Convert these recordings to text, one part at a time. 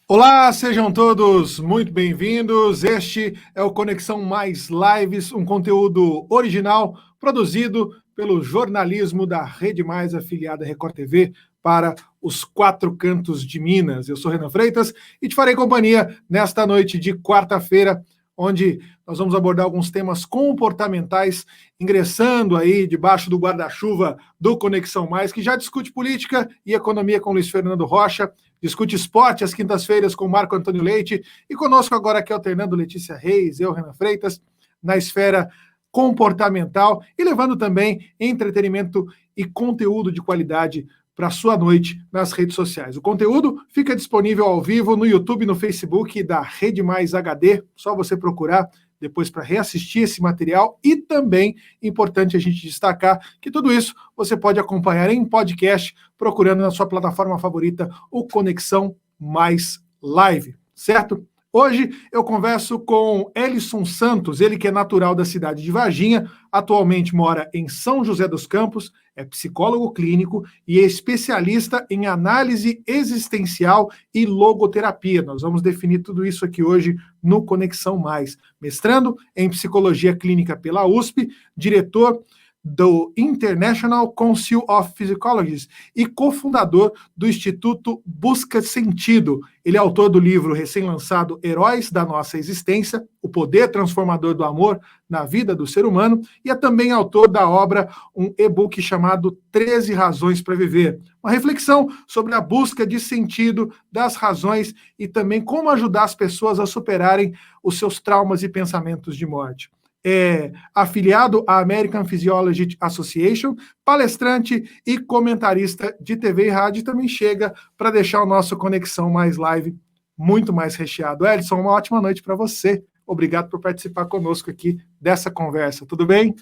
Olá, sejam todos muito bem-vindos. Este é o Conexão Mais Lives, um conteúdo original produzido pelo jornalismo da Rede Mais, afiliada à Record TV, para os quatro cantos de Minas. Eu sou Renan Freitas e te farei companhia nesta noite de quarta-feira, onde nós vamos abordar alguns temas comportamentais, ingressando aí debaixo do guarda-chuva do Conexão Mais, que já discute política e economia com Luiz Fernando Rocha, discute esporte às quintas-feiras com Marco Antônio Leite, e conosco agora aqui alternando Letícia Reis, eu, Renan Freitas, na esfera comportamental e levando também entretenimento e conteúdo de qualidade para a sua noite nas redes sociais. O conteúdo fica disponível ao vivo no YouTube e no Facebook da Rede Mais HD, só você procurar depois para reassistir esse material, e também importante a gente destacar que tudo isso você pode acompanhar em podcast, procurando na sua plataforma favorita o Conexão Mais Live, certo? Hoje eu converso com Elison Santos, ele que é natural da cidade de Varginha, atualmente mora em São José dos Campos, é psicólogo clínico e é especialista em análise existencial e logoterapia. Nós vamos definir tudo isso aqui hoje no Conexão Mais. Mestrando em psicologia clínica pela USP, diretor do International Council of Psychologists e cofundador do Instituto Busca Sentido. Ele é autor do livro recém-lançado Heróis da Nossa Existência, o poder transformador do amor na vida do ser humano, e é também autor da obra, um e-book chamado 13 Razões para Viver, uma reflexão sobre a busca de sentido das razões e também como ajudar as pessoas a superarem os seus traumas e pensamentos de morte. É afiliado à American Physiology Association, palestrante e comentarista de TV e rádio, também chega para deixar o nosso Conexão Mais Live muito mais recheado. Elison, uma ótima noite para você. Obrigado por participar conosco aqui dessa conversa. Tudo bem?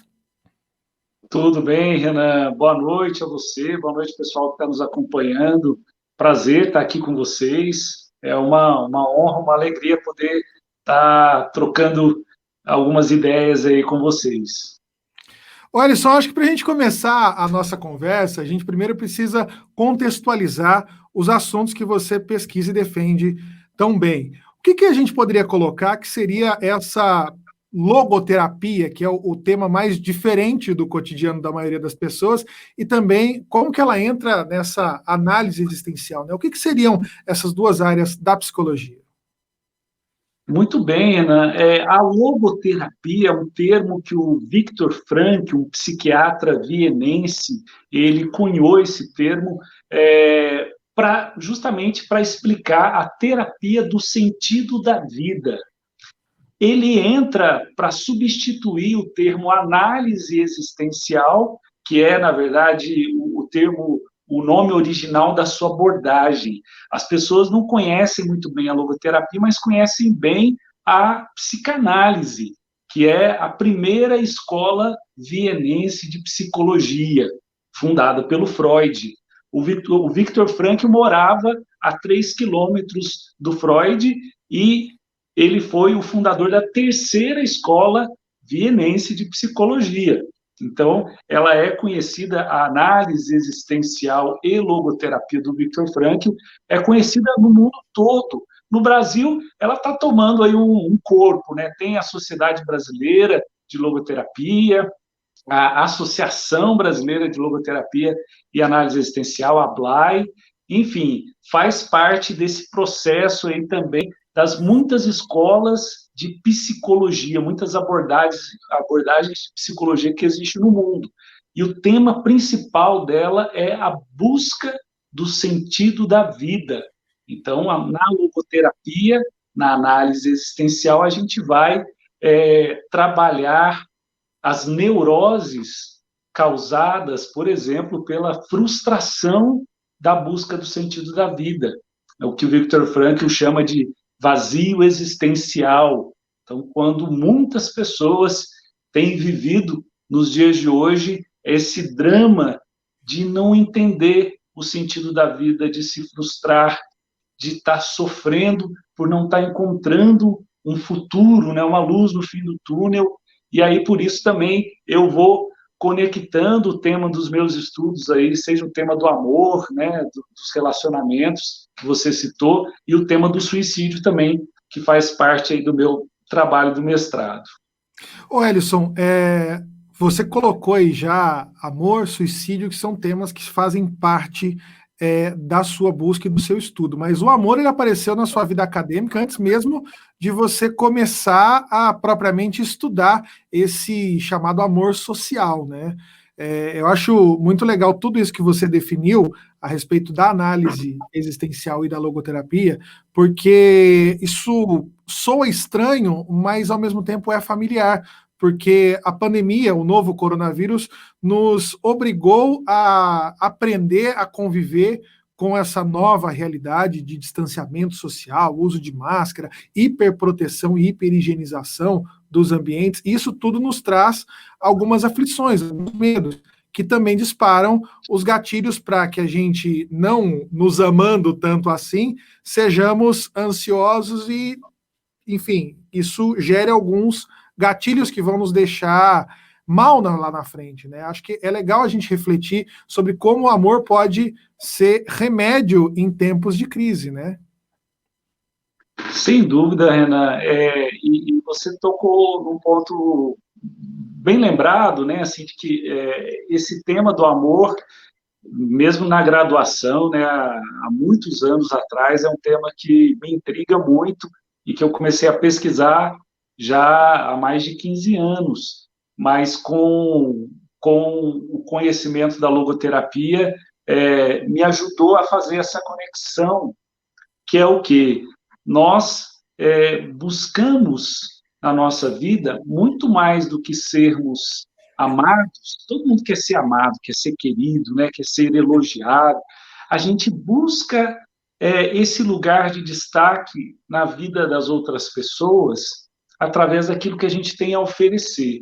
Tudo bem, Renan? Boa noite a você, boa noite, pessoal que está nos acompanhando. Prazer estar aqui com vocês. É uma honra, uma alegria poder estar trocando algumas ideias aí com vocês. Olha só, acho que para a gente começar a nossa conversa, a gente primeiro precisa contextualizar os assuntos que você pesquisa e defende tão bem. O que a gente poderia colocar que seria essa logoterapia, que é o tema mais diferente do cotidiano da maioria das pessoas, e também como que ela entra nessa análise existencial, né? O que seriam essas duas áreas da psicologia? Muito bem, Renan. A logoterapia é um termo que o Viktor Frankl, um psiquiatra vienense, ele cunhou esse termo justamente para explicar a terapia do sentido da vida. Ele entra para substituir o termo análise existencial, que é, na verdade, o termo, o nome original da sua abordagem. As pessoas não conhecem muito bem a logoterapia, mas conhecem bem a psicanálise, que é a primeira escola vienense de psicologia, fundada pelo Freud. O Viktor Frankl morava a 3 quilômetros do Freud e ele foi o fundador da terceira escola vienense de psicologia. Então, ela é conhecida, a análise existencial e logoterapia do Viktor Frankl é conhecida no mundo todo. No Brasil, ela está tomando aí um corpo, né? Tem a Sociedade Brasileira de Logoterapia, a Associação Brasileira de Logoterapia e Análise Existencial, a ABLAI, enfim, faz parte desse processo aí também das muitas escolas de psicologia, muitas abordagens de psicologia que existem no mundo. E o tema principal dela é a busca do sentido da vida. Então, na logoterapia, na análise existencial, a gente vai trabalhar as neuroses causadas, por exemplo, pela frustração da busca do sentido da vida. É o que o Viktor Frankl chama de vazio existencial. Então, quando muitas pessoas têm vivido nos dias de hoje esse drama de não entender o sentido da vida, de se frustrar, de estar sofrendo por não estar encontrando um futuro, né, uma luz no fim do túnel. E aí, por isso também, eu vou conectando o tema dos meus estudos aí, seja o tema do amor, né, dos relacionamentos, que você citou, e o tema do suicídio também, que faz parte aí do meu trabalho do mestrado. Ô, Elison, você colocou aí já amor, suicídio, que são temas que fazem parte da sua busca e do seu estudo, mas o amor ele apareceu na sua vida acadêmica antes mesmo de você começar a propriamente estudar esse chamado amor social, né? Eu acho muito legal tudo isso que você definiu a respeito da análise existencial e da logoterapia, porque isso soa estranho, mas ao mesmo tempo é familiar, porque a pandemia, o novo coronavírus, nos obrigou a aprender a conviver com essa nova realidade de distanciamento social, uso de máscara, hiperproteção e hiperhigienização dos ambientes. Isso tudo nos traz algumas aflições, alguns medos, que também disparam os gatilhos para que a gente, não nos amando tanto assim, sejamos ansiosos e, enfim, isso gere alguns gatilhos que vão nos deixar mal lá na frente, né? Acho que é legal a gente refletir sobre como o amor pode ser remédio em tempos de crise, né? Sem dúvida, Renan, e você tocou num ponto bem lembrado, né, assim, de que esse tema do amor, mesmo na graduação, né, há muitos anos atrás, é um tema que me intriga muito e que eu comecei a pesquisar já há mais de 15 anos, mas com o conhecimento da logoterapia, me ajudou a fazer essa conexão, que é o quê? Nós buscamos na nossa vida muito mais do que sermos amados. Todo mundo quer ser amado, quer ser querido, né? Quer ser elogiado. A gente busca esse lugar de destaque na vida das outras pessoas através daquilo que a gente tem a oferecer.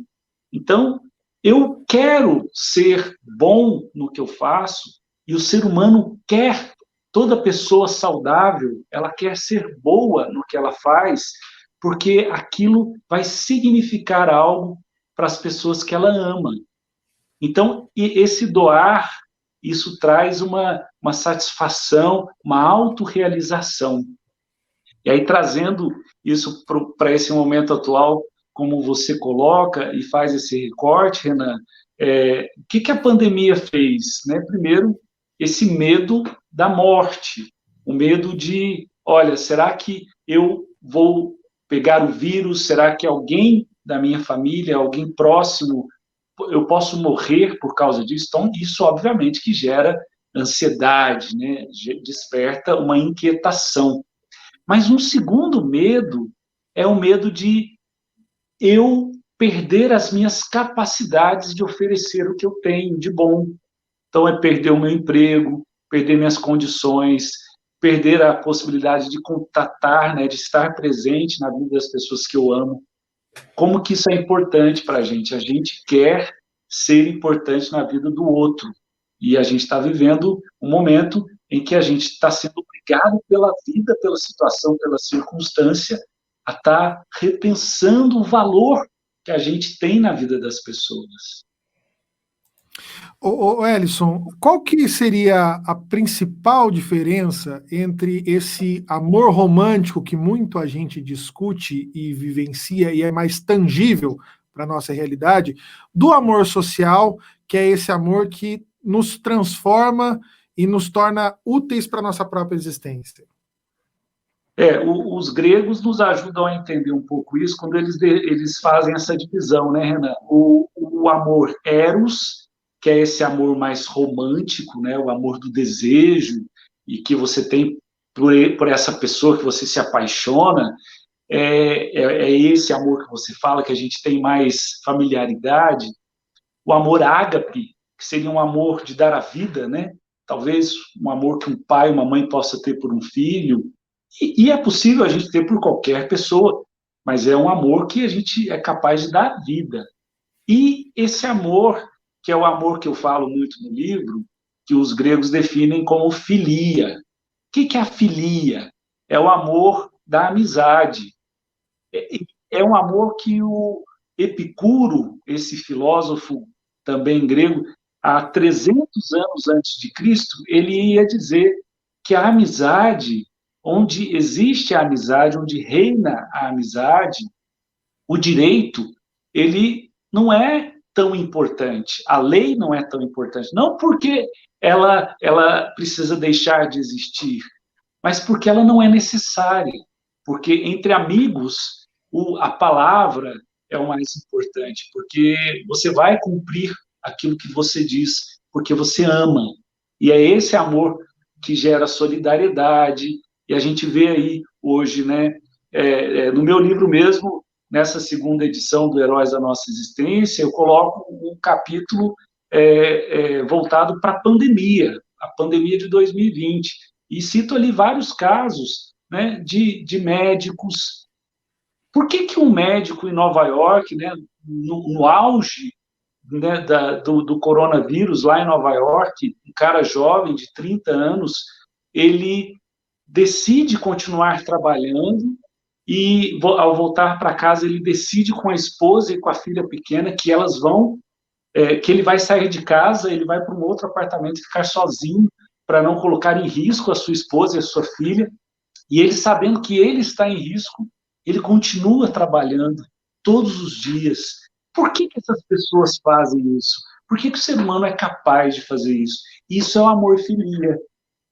Então, eu quero ser bom no que eu faço e o ser humano quer. Toda pessoa saudável, ela quer ser boa no que ela faz, porque aquilo vai significar algo para as pessoas que ela ama. Então, esse doar, isso traz uma satisfação, uma autorrealização. E aí, trazendo isso para esse momento atual, como você coloca e faz esse recorte, Renan, o que a pandemia fez? Né? Primeiro, esse medo da morte, o medo de, olha, será que eu vou pegar o vírus? Será que alguém da minha família, alguém próximo, eu posso morrer por causa disso? Então, isso obviamente que gera ansiedade, né? Desperta uma inquietação. Mas um segundo medo é o medo de eu perder as minhas capacidades de oferecer o que eu tenho de bom. Então, é perder o meu emprego, perder minhas condições, perder a possibilidade de contatar, né, de estar presente na vida das pessoas que eu amo. Como que isso é importante para a gente? A gente quer ser importante na vida do outro. E a gente está vivendo um momento em que a gente está sendo obrigado pela vida, pela situação, pela circunstância, a estar tá repensando o valor que a gente tem na vida das pessoas. Ô, Ellison, qual que seria a principal diferença entre esse amor romântico que muito a gente discute e vivencia e é mais tangível para a nossa realidade, do amor social, que é esse amor que nos transforma e nos torna úteis para a nossa própria existência? Os gregos nos ajudam a entender um pouco isso quando eles fazem essa divisão, né, Renan? O amor eros, que é esse amor mais romântico, né, o amor do desejo, e que você tem por essa pessoa que você se apaixona, é esse amor que você fala, que a gente tem mais familiaridade. O amor ágape, que seria um amor de dar a vida, né? Talvez um amor que um pai e uma mãe possa ter por um filho, e é possível a gente ter por qualquer pessoa, mas é um amor que a gente é capaz de dar vida. E esse amor, que é o amor que eu falo muito no livro, que os gregos definem como filia. O que é a filia? É o amor da amizade. É um amor que o Epicuro, esse filósofo também grego, há 300 anos antes de Cristo, ele ia dizer que a amizade, onde existe a amizade, onde reina a amizade, o direito, ele não é tão importante, a lei não é tão importante, não porque ela precisa deixar de existir, mas porque ela não é necessária, porque entre amigos a palavra é o mais importante, porque você vai cumprir aquilo que você diz, porque você ama, e é esse amor que gera solidariedade, e a gente vê aí hoje, né, no meu livro mesmo, nessa segunda edição do Heróis da Nossa Existência, eu coloco um capítulo voltado para a pandemia de 2020, e cito ali vários casos, né, de médicos. Por que um médico em Nova York, né, no auge, né, do coronavírus lá em Nova York, um cara jovem de 30 anos, ele decide continuar trabalhando e, ao voltar para casa, ele decide com a esposa e com a filha pequena que elas vão, que ele vai sair de casa, ele vai para um outro apartamento e ficar sozinho para não colocar em risco a sua esposa e a sua filha. E ele, sabendo que ele está em risco, ele continua trabalhando todos os dias. Por que essas pessoas fazem isso? Por que o ser humano é capaz de fazer isso? Isso é o amor filia.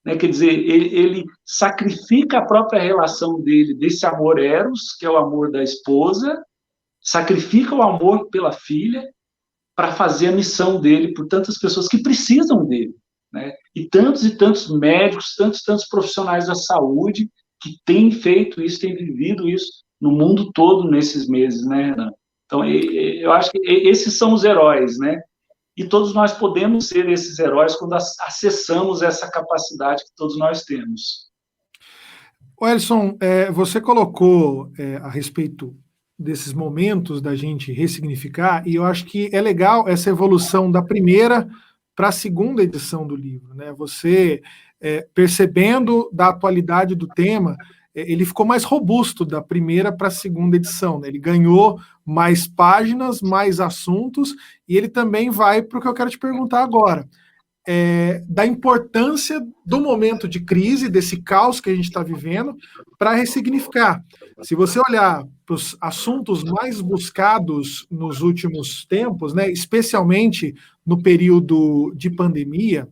Né? Quer dizer, ele sacrifica a própria relação dele, desse amor eros, que é o amor da esposa, sacrifica o amor pela filha para fazer a missão dele por tantas pessoas que precisam dele. Né? E tantos médicos, tantos profissionais da saúde que têm feito isso, têm vivido isso no mundo todo nesses meses, né, Renan? Então, eu acho que esses são os heróis, né? E todos nós podemos ser esses heróis quando acessamos essa capacidade que todos nós temos. Wellington, você colocou a respeito desses momentos da gente ressignificar, e eu acho que é legal essa evolução da primeira para a segunda edição do livro, né? Você percebendo da atualidade do tema, ele ficou mais robusto da primeira para a segunda edição, né? Ele ganhou mais páginas, mais assuntos, e ele também vai para o que eu quero te perguntar agora. Da importância do momento de crise, desse caos que a gente está vivendo, para ressignificar. Se você olhar para os assuntos mais buscados nos últimos tempos, né, especialmente no período de pandemia,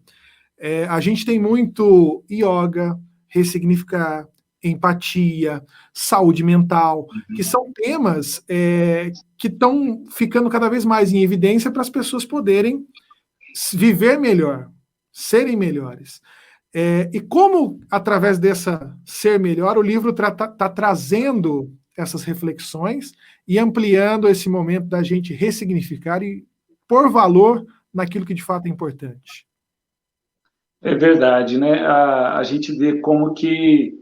a gente tem muito yoga, ressignificar, empatia, saúde mental, que são temas que estão ficando cada vez mais em evidência para as pessoas poderem viver melhor, serem melhores. E como, através dessa ser melhor, o livro tá trazendo essas reflexões e ampliando esse momento da gente ressignificar e pôr valor naquilo que de fato é importante. É verdade, né? A gente vê como que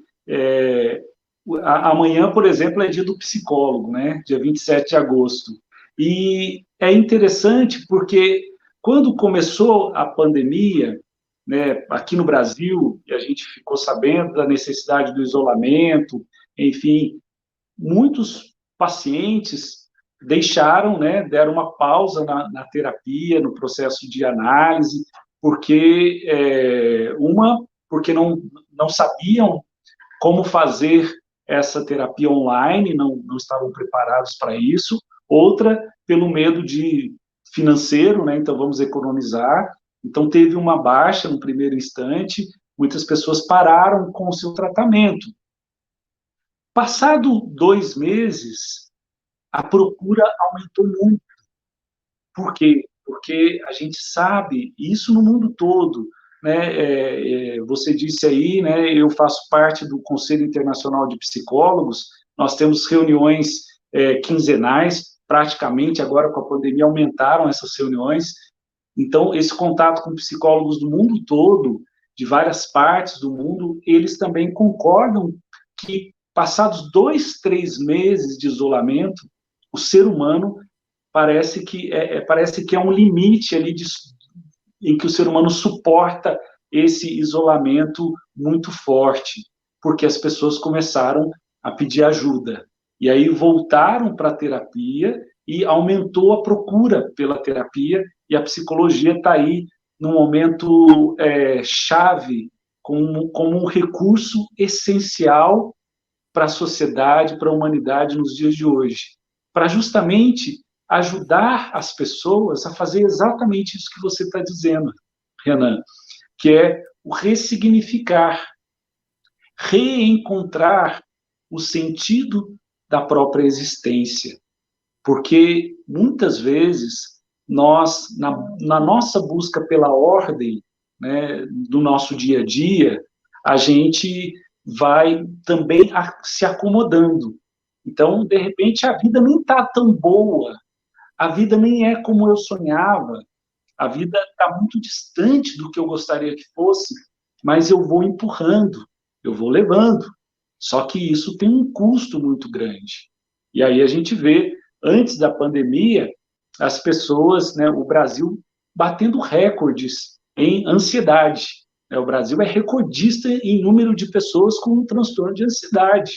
amanhã, por exemplo, é dia do psicólogo, né? Dia 27 de agosto. E é interessante porque quando começou a pandemia, né, aqui no Brasil, e a gente ficou sabendo da necessidade do isolamento, enfim, muitos pacientes deixaram, né, deram uma pausa na terapia, no processo de análise, porque porque não sabiam como fazer essa terapia online, não estavam preparados para isso. Outra, pelo medo de financeiro, né? Então vamos economizar. Então teve uma baixa no primeiro instante, muitas pessoas pararam com o seu tratamento. Passado 2 meses, a procura aumentou muito. Por quê? Porque a gente sabe, isso no mundo todo, né? Você disse aí, né? Eu faço parte do Conselho Internacional de Psicólogos, nós temos reuniões quinzenais, praticamente agora com a pandemia aumentaram essas reuniões. Então, esse contato com psicólogos do mundo todo, de várias partes do mundo, eles também concordam que, passados 2, 3 meses de isolamento, o ser humano parece que é um limite ali em que o ser humano suporta esse isolamento muito forte, porque as pessoas começaram a pedir ajuda. E aí voltaram para a terapia e aumentou a procura pela terapia, e a psicologia está aí num momento chave, como um recurso essencial para a sociedade, para a humanidade nos dias de hoje, para justamente ajudar as pessoas a fazer exatamente isso que você está dizendo, Renan, que é o ressignificar, reencontrar o sentido da própria existência. Porque, muitas vezes, nós, na nossa busca pela ordem, né, do nosso dia a dia, a gente vai também se acomodando. Então, de repente, a vida nem está tão boa, a vida nem é como eu sonhava, a vida está muito distante do que eu gostaria que fosse, mas eu vou empurrando, eu vou levando. Só que isso tem um custo muito grande. E aí a gente vê, antes da pandemia, as pessoas, né, o Brasil batendo recordes em ansiedade. O Brasil é recordista em número de pessoas com transtorno de ansiedade.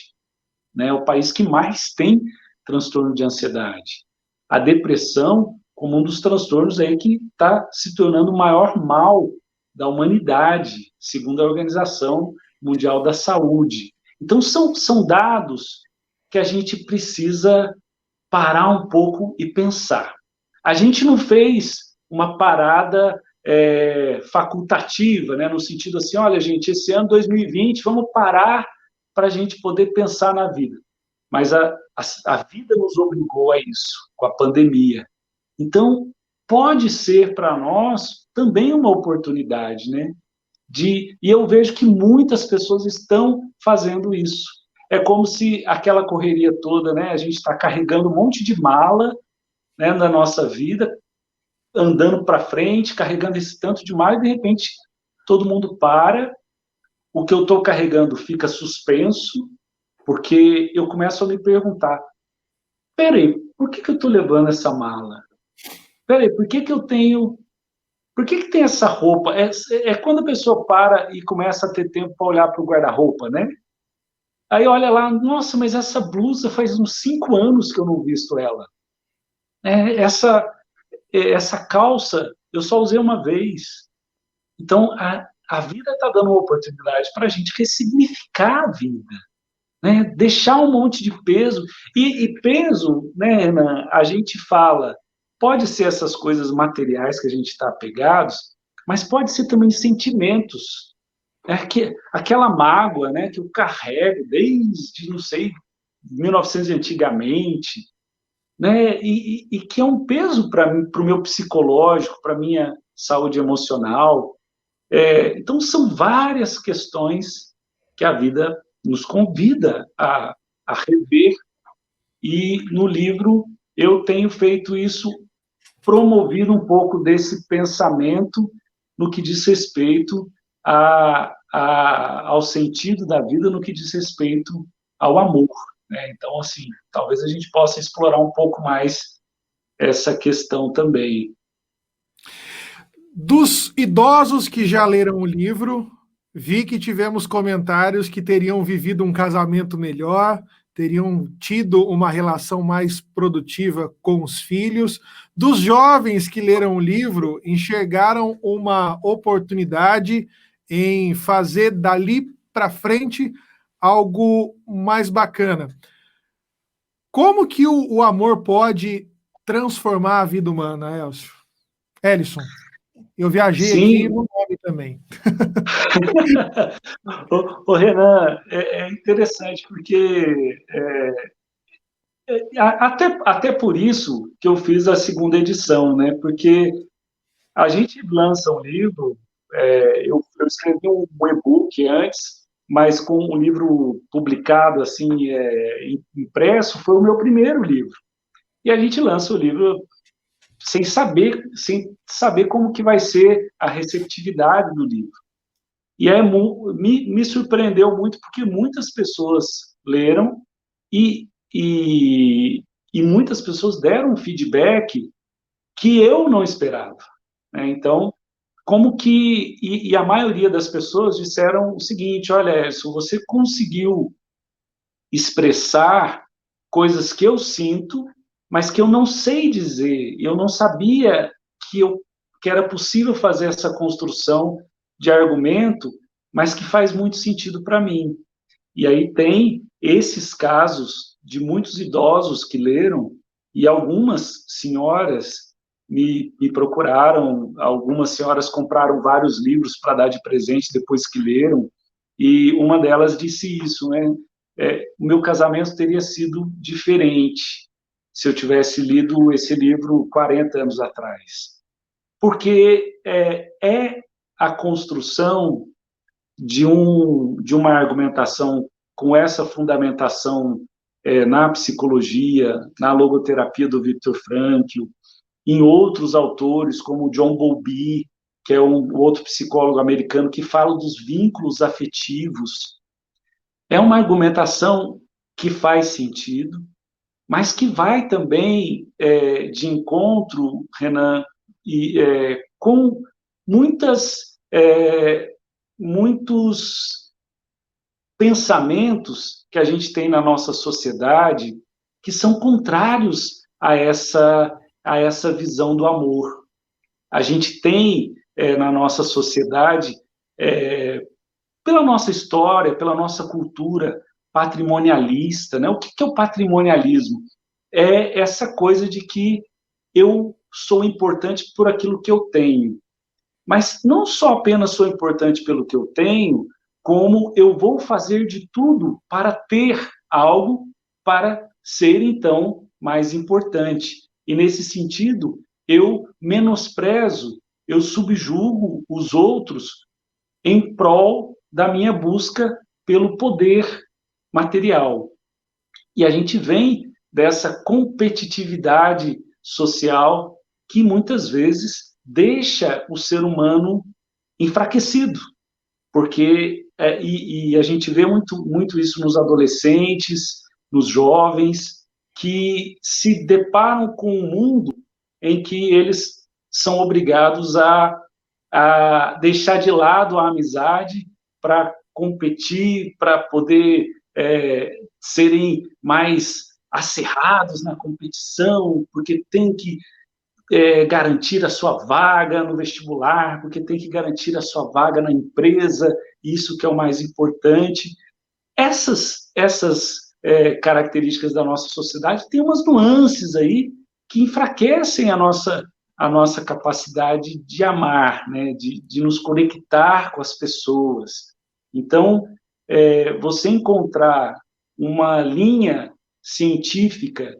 É o país que mais tem transtorno de ansiedade. A depressão, como um dos transtornos aí que está se tornando o maior mal da humanidade, segundo a Organização Mundial da Saúde. Então, são dados que a gente precisa parar um pouco e pensar. A gente não fez uma parada facultativa, né, no sentido assim, olha, gente, esse ano 2020, vamos parar para a gente poder pensar na vida. Mas a vida nos obrigou a isso, com a pandemia. Então, pode ser para nós também uma oportunidade, né? E eu vejo que muitas pessoas estão fazendo isso. É como se aquela correria toda, né? A gente está carregando um monte de mala, né, na nossa vida, andando para frente, carregando esse tanto de mala, e de repente todo mundo para, o que eu estou carregando fica suspenso, porque eu começo a me perguntar, peraí, por que eu estou levando essa mala? Peraí, por que eu tenho... Por que tem essa roupa? É quando a pessoa para e começa a ter tempo para olhar para o guarda-roupa, né? Aí olha lá, nossa, mas essa blusa faz uns 5 anos que eu não visto ela. Essa calça eu só usei uma vez. Então, a vida está dando uma oportunidade para a gente ressignificar a vida, né? Deixar um monte de peso. E peso, né, Renan, a gente fala, pode ser essas coisas materiais que a gente está apegados, mas pode ser também sentimentos. Aquela mágoa, né, que eu carrego desde, não sei, 1900 antigamente, né, e que é um peso para o meu psicológico, para a minha saúde emocional. Então, são várias questões que a vida nos convida a rever, e no livro eu tenho feito isso, promovido um pouco desse pensamento no que diz respeito ao sentido da vida, no que diz respeito ao amor, né? Então, assim, talvez a gente possa explorar um pouco mais essa questão também. Dos idosos que já leram o livro, vi que tivemos comentários que teriam vivido um casamento melhor, teriam tido uma relação mais produtiva com os filhos. Dos jovens que leram o livro, enxergaram uma oportunidade em fazer dali para frente algo mais bacana. Como que o amor pode transformar a vida humana, Elison? Eu viajei Sim. aqui no nome também. Ô, Renan, é interessante, porque até por isso que eu fiz a segunda edição, né? Porque a gente lança um livro, eu escrevi um e-book antes, mas com um livro publicado, assim, impresso, foi o meu primeiro livro. E a gente lança o livro sem saber como que vai ser a receptividade do livro. E me surpreendeu muito, porque muitas pessoas leram e muitas pessoas deram um feedback que eu não esperava, né? Então, como que... E a maioria das pessoas disseram o seguinte, olha, Edson, você conseguiu expressar coisas que eu sinto, mas que eu não sei dizer, eu não sabia que era possível fazer essa construção de argumento mas que faz muito sentido para mim. E aí tem esses casos de muitos idosos que leram, e algumas senhoras me procuraram, algumas senhoras compraram vários livros para dar de presente depois que leram, e uma delas disse isso, né? O meu casamento teria sido diferente se eu tivesse lido esse livro 40 anos atrás. Porque é a construção de uma argumentação com essa fundamentação na psicologia, na logoterapia do Viktor Frankl, em outros autores, como John Bowlby, que é um outro psicólogo americano, que fala dos vínculos afetivos. É uma argumentação que faz sentido, mas que vai também de encontro, Renan, com muitos pensamentos que a gente tem na nossa sociedade que são contrários a essa visão do amor. A gente tem na nossa sociedade, pela nossa história, pela nossa cultura patrimonialista, né? O que é o patrimonialismo? É essa coisa de que eu sou importante por aquilo que eu tenho. Mas não só apenas sou importante pelo que eu tenho, como eu vou fazer de tudo para ter algo para ser, então, mais importante. E, nesse sentido, eu menosprezo, eu subjugo os outros em prol da minha busca pelo poder material. E a gente vem dessa competitividade social que muitas vezes deixa o ser humano enfraquecido, porque e a gente vê muito isso nos adolescentes, nos jovens, que se deparam com um mundo em que eles são obrigados a deixar de lado a amizade para competir, para poder serem mais acirrados na competição, porque tem que garantir a sua vaga no vestibular, porque tem que garantir a sua vaga na empresa, isso que é o mais importante. Essas características da nossa sociedade têm umas nuances aí que enfraquecem a nossa capacidade de amar, né? de nos conectar com as pessoas. Então, você encontrar uma linha científica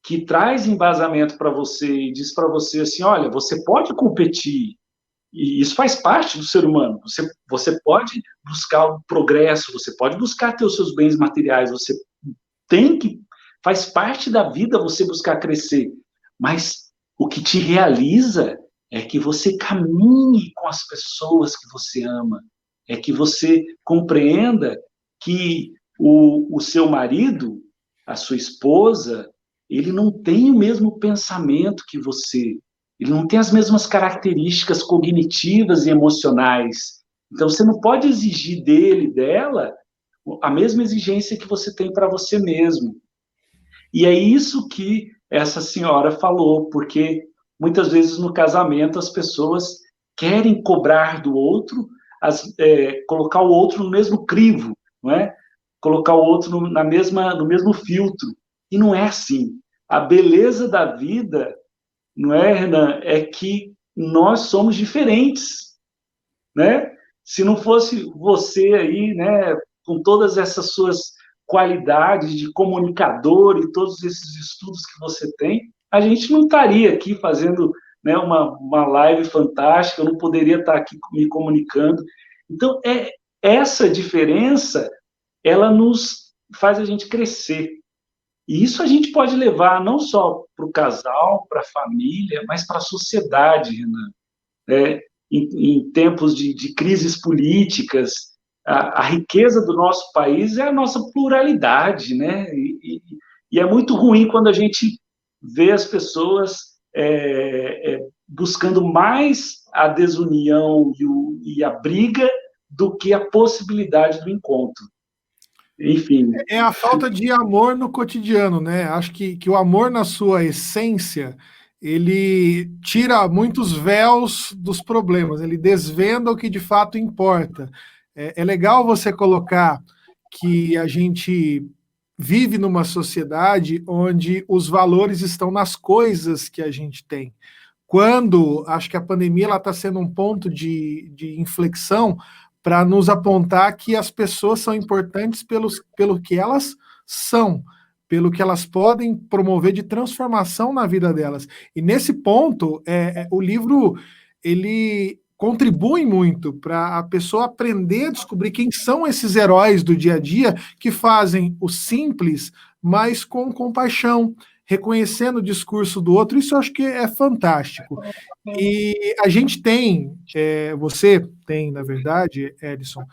que traz embasamento para você e diz para você assim, olha, você pode competir, e isso faz parte do ser humano, você pode buscar o progresso, você pode buscar ter os seus bens materiais, você faz parte da vida você buscar crescer, mas o que te realiza é que você caminhe com as pessoas que você ama, é que você compreenda que o seu marido, a sua esposa, ele não tem o mesmo pensamento que você, ele não tem as mesmas características cognitivas e emocionais. Então, você não pode exigir dele, dela, a mesma exigência que você tem para você mesmo. E é isso que essa senhora falou, porque muitas vezes no casamento as pessoas querem cobrar do outro, colocar o outro no mesmo crivo, não é? Colocar o outro no mesmo filtro. E não é assim. A beleza da vida, não é, Renan, é que nós somos diferentes, né? Se não fosse você aí, né, com todas essas suas qualidades de comunicador e todos esses estudos que você tem, a gente não estaria aqui fazendo, né, uma live fantástica, eu não poderia estar aqui me comunicando. Então, essa diferença, ela nos faz a gente crescer. E isso a gente pode levar não só para o casal, para a família, mas para a sociedade, Renan. Em tempos de crises políticas, a riqueza do nosso país é a nossa pluralidade, né? E é muito ruim quando a gente vê as pessoas buscando mais a desunião e a briga do que a possibilidade do encontro. Enfim. É a falta de amor no cotidiano, né? Acho que o amor, na sua essência, ele tira muitos véus dos problemas, ele desvenda o que de fato importa. É legal você colocar que a gente vive numa sociedade onde os valores estão nas coisas que a gente tem. Quando acho que a pandemia está sendo um ponto de inflexão para nos apontar que as pessoas são importantes pelo que elas são, pelo que elas podem promover de transformação na vida delas. E nesse ponto, o livro ele contribui muito para a pessoa aprender a descobrir quem são esses heróis do dia a dia que fazem o simples, mas com compaixão, reconhecendo o discurso do outro. Isso eu acho que é fantástico. E a gente tem, você tem, na verdade, Edson,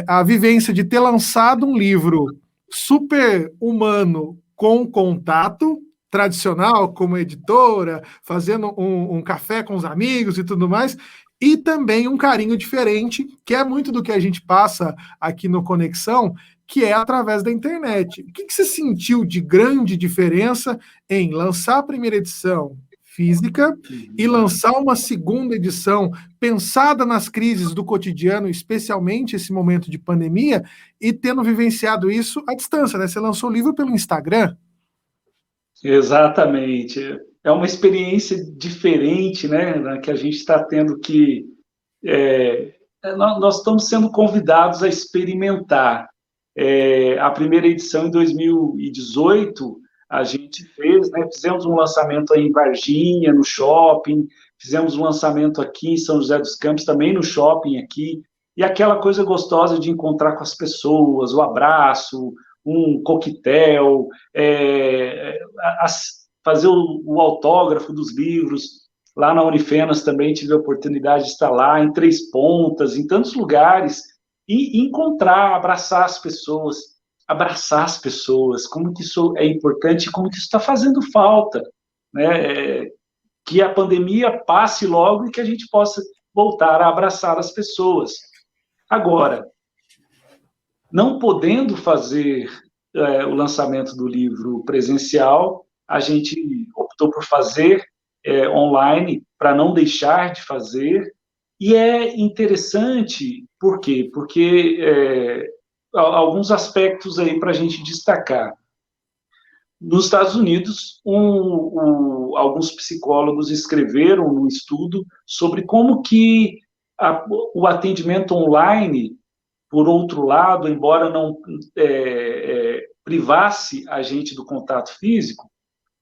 a vivência de ter lançado um livro super humano com contato tradicional, como editora, fazendo um café com os amigos e tudo mais, e também um carinho diferente, que é muito do que a gente passa aqui no Conexão, que é através da internet. O que você sentiu de grande diferença em lançar a primeira edição física e lançar uma segunda edição pensada nas crises do cotidiano, especialmente esse momento de pandemia, e tendo vivenciado isso à distância, né? Você lançou o livro pelo Instagram. Exatamente. É uma experiência diferente, né, que a gente está tendo que... nós estamos sendo convidados a experimentar. A primeira edição, em 2018, a gente fez, né, fizemos um lançamento aí em Varginha, no shopping, fizemos um lançamento aqui em São José dos Campos, também no shopping aqui, e aquela coisa gostosa de encontrar com as pessoas, o abraço, um coquetel, fazer o autógrafo dos livros. Lá na Unifenas também tive a oportunidade de estar lá, em Três Pontas, em tantos lugares, e encontrar, abraçar as pessoas, como que isso é importante, como que isso está fazendo falta, né? Que a pandemia passe logo e que a gente possa voltar a abraçar as pessoas. Agora, não podendo fazer o lançamento do livro presencial, a gente optou por fazer online, para não deixar de fazer. E é interessante, por quê? Porque alguns aspectos aí para a gente destacar. Nos Estados Unidos, alguns psicólogos escreveram um estudo sobre como que o atendimento online, por outro lado, embora não privasse a gente do contato físico,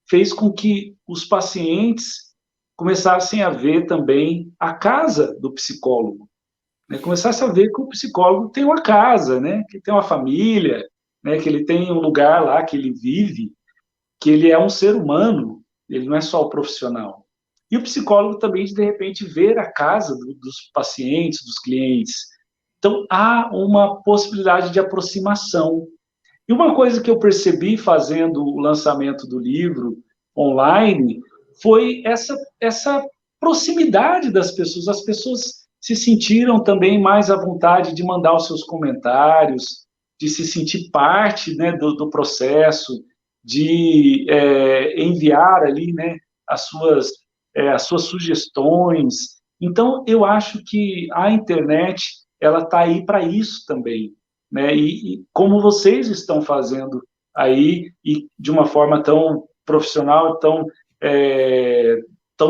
fez com que os pacientes começassem a ver também a casa do psicólogo, né? Começassem a ver que o psicólogo tem uma casa, né? Que tem uma família, né? Que ele tem um lugar lá que ele vive, que ele é um ser humano, ele não é só o profissional. E o psicólogo também, de repente, ver a casa dos pacientes, dos clientes. Então, há uma possibilidade de aproximação. E uma coisa que eu percebi fazendo o lançamento do livro online foi essa proximidade das pessoas. As pessoas se sentiram também mais à vontade de mandar os seus comentários, de se sentir parte, né, do processo, de enviar ali, né, as suas sugestões. Então, eu acho que a internet ela está aí para isso também, né? E como vocês estão fazendo aí, e de uma forma tão profissional, tão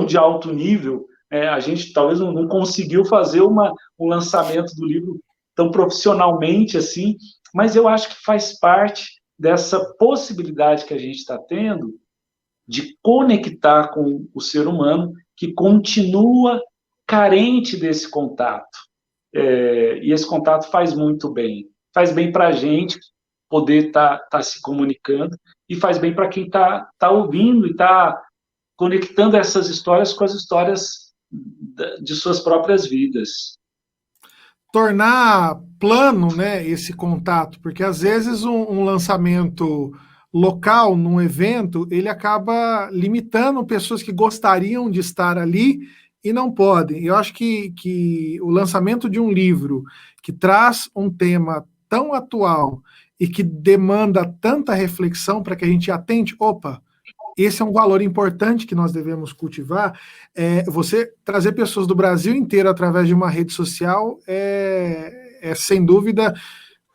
de alto nível, a gente talvez não conseguiu fazer um lançamento do livro tão profissionalmente assim, mas eu acho que faz parte dessa possibilidade que a gente está tendo de conectar com o ser humano que continua carente desse contato. E esse contato faz muito bem. Faz bem para a gente poder tá se comunicando e faz bem para quem tá ouvindo e está conectando essas histórias com as histórias de suas próprias vidas. Tornar plano, né, esse contato, porque às vezes um lançamento local num evento, ele acaba limitando pessoas que gostariam de estar ali e não podem. Eu acho que o lançamento de um livro que traz um tema tão atual e que demanda tanta reflexão para que a gente atente, opa, esse é um valor importante que nós devemos cultivar. Você trazer pessoas do Brasil inteiro através de uma rede social é sem dúvida,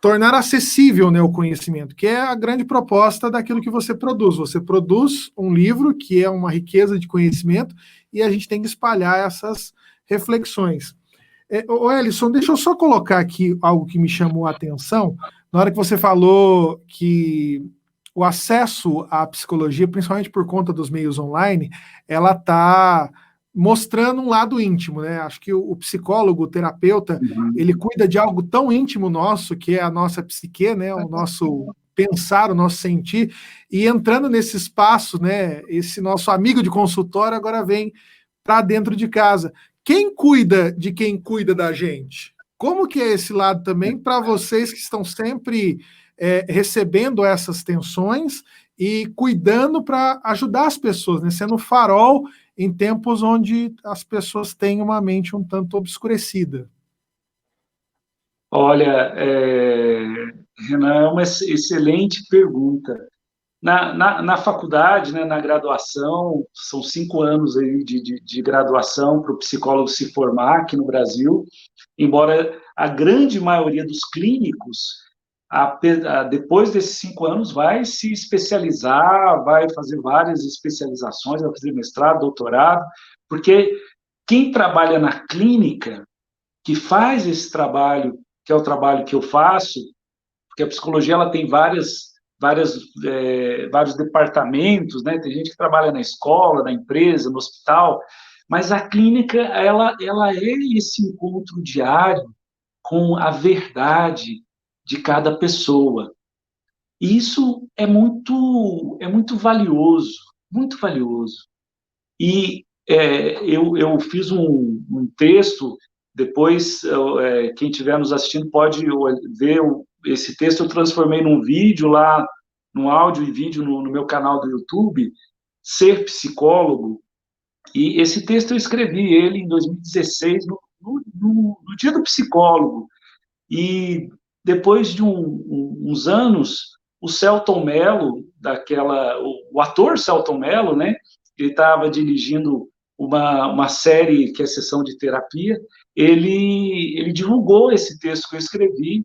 tornar acessível, né, o conhecimento, que é a grande proposta daquilo que você produz. Você produz um livro que é uma riqueza de conhecimento e a gente tem que espalhar essas reflexões. Ellison, deixa eu só colocar aqui algo que me chamou a atenção. Na hora que você falou que o acesso à psicologia, principalmente por conta dos meios online, ela está mostrando um lado íntimo, né? Acho que o psicólogo, o terapeuta, ele cuida de algo tão íntimo nosso, que é a nossa psique, né? O nosso pensar, o nosso sentir, e entrando nesse espaço, né? Esse nosso amigo de consultório agora vem para dentro de casa. Quem cuida de quem cuida da gente? Como que é esse lado também para vocês que estão sempre recebendo essas tensões e cuidando para ajudar as pessoas, né? Sendo farol em tempos onde as pessoas têm uma mente um tanto obscurecida? Olha, Renan, é uma excelente pergunta. Na faculdade, né, na graduação, são 5 anos aí de graduação para o psicólogo se formar aqui no Brasil, embora a grande maioria dos clínicos, depois desses 5 anos, vai se especializar, vai fazer várias especializações, vai fazer mestrado, doutorado, porque quem trabalha na clínica, que faz esse trabalho, que é o trabalho que eu faço, porque a psicologia ela tem vários departamentos, né? Tem gente que trabalha na escola, na empresa, no hospital, mas a clínica ela é esse encontro diário com a verdade de cada pessoa. E isso é muito valioso, muito valioso. E eu fiz um texto, depois quem estiver nos assistindo pode ver esse texto, eu transformei num vídeo lá, num áudio e vídeo no meu canal do YouTube, Ser Psicólogo, e esse texto eu escrevi ele em 2016, no Dia do Psicólogo, e depois de uns anos, o Selton Mello, o ator Selton Mello, né, ele estava dirigindo uma série que é Sessão de Terapia, ele divulgou esse texto que eu escrevi,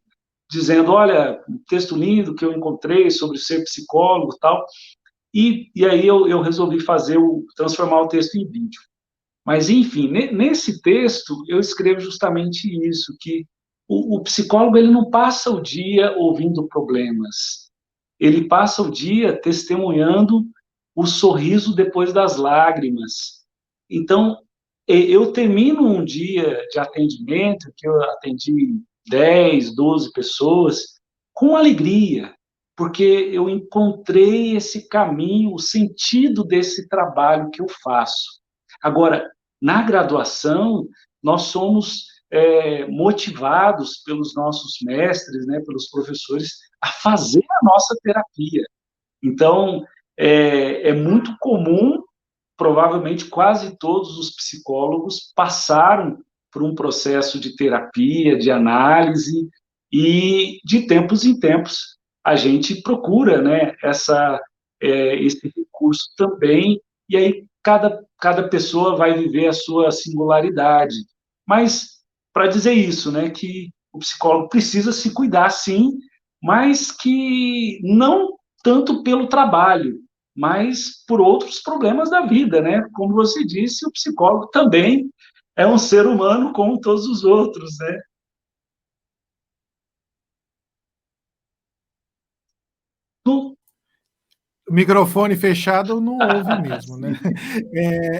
dizendo, olha, um texto lindo que eu encontrei sobre ser psicólogo e tal, e aí eu resolvi transformar o texto em vídeo. Mas, enfim, nesse texto eu escrevo justamente isso, que o psicólogo ele não passa o dia ouvindo problemas, ele passa o dia testemunhando o sorriso depois das lágrimas. Então, eu termino um dia de atendimento, que eu atendi 10, 12 pessoas, com alegria, porque eu encontrei esse caminho, o sentido desse trabalho que eu faço. Agora, na graduação, nós somos motivados pelos nossos mestres, né, pelos professores, a fazer a nossa terapia. Então, é muito comum, provavelmente quase todos os psicólogos passaram por um processo de terapia, de análise, e de tempos em tempos a gente procura, né, esse recurso também, e aí cada pessoa vai viver a sua singularidade. Mas, para dizer isso, né, que o psicólogo precisa se cuidar, sim, mas que não tanto pelo trabalho, mas por outros problemas da vida, né? Como você disse, o psicólogo também é um ser humano como todos os outros, né? No... O microfone fechado não ouve mesmo, né?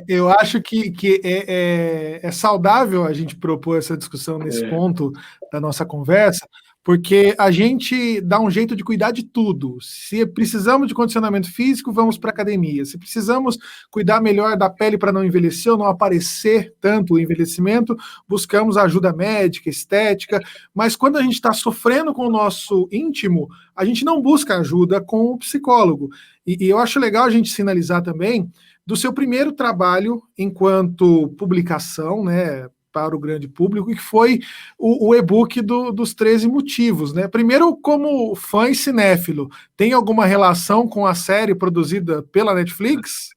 Eu acho que é saudável a gente propor essa discussão nesse ponto da nossa conversa, porque a gente dá um jeito de cuidar de tudo. Se precisamos de condicionamento físico, vamos para a academia. Se precisamos cuidar melhor da pele para não envelhecer ou não aparecer tanto o envelhecimento, buscamos ajuda médica, estética, mas quando a gente está sofrendo com o nosso íntimo, a gente não busca ajuda com o psicólogo. E eu acho legal a gente sinalizar também do seu primeiro trabalho enquanto publicação, né, para o grande público, que foi o e-book dos 13 motivos, né? Primeiro, como fã e cinéfilo, tem alguma relação com a série produzida pela Netflix?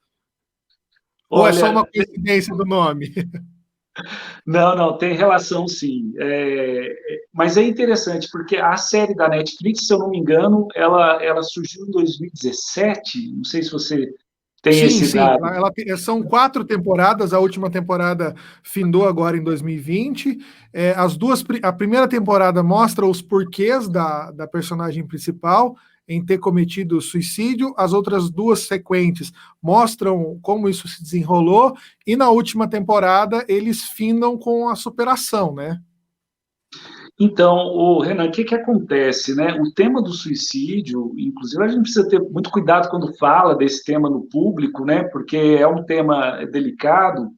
Ou é só Olha, uma coincidência do nome? Não, não, tem relação sim. Mas é interessante, porque a série da Netflix, se eu não me engano, ela surgiu em 2017. Não sei se você tem Sim, esse sim. dado. São 4 temporadas. A última temporada findou agora em 2020. A primeira temporada mostra os porquês da personagem principal em ter cometido suicídio. As outras duas sequentes mostram como isso se desenrolou. E na última temporada eles findam com a superação, né? Então, Renan, o que acontece, né? O tema do suicídio, inclusive, a gente precisa ter muito cuidado quando fala desse tema no público, né? Porque é um tema delicado,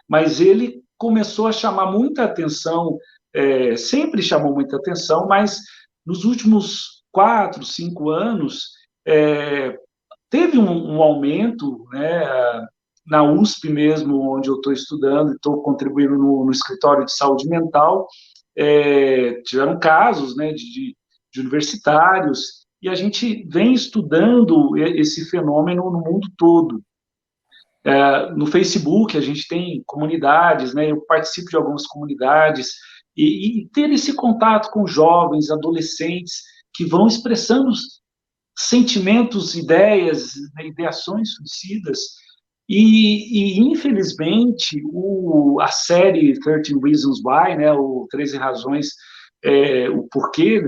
mas ele começou a chamar muita atenção, sempre chamou muita atenção, mas nos últimos 4, 5 anos teve um aumento, né? Na USP mesmo, onde eu estou estudando, estou contribuindo no escritório de saúde mental, tiveram casos, né, de universitários, e a gente vem estudando esse fenômeno no mundo todo. No Facebook, a gente tem comunidades, né, eu participo de algumas comunidades, e ter esse contato com jovens, adolescentes, que vão expressando sentimentos, ideias, né, ideações suicidas, infelizmente, a série 13 Reasons Why, né, o 13 Razões, o Porquê,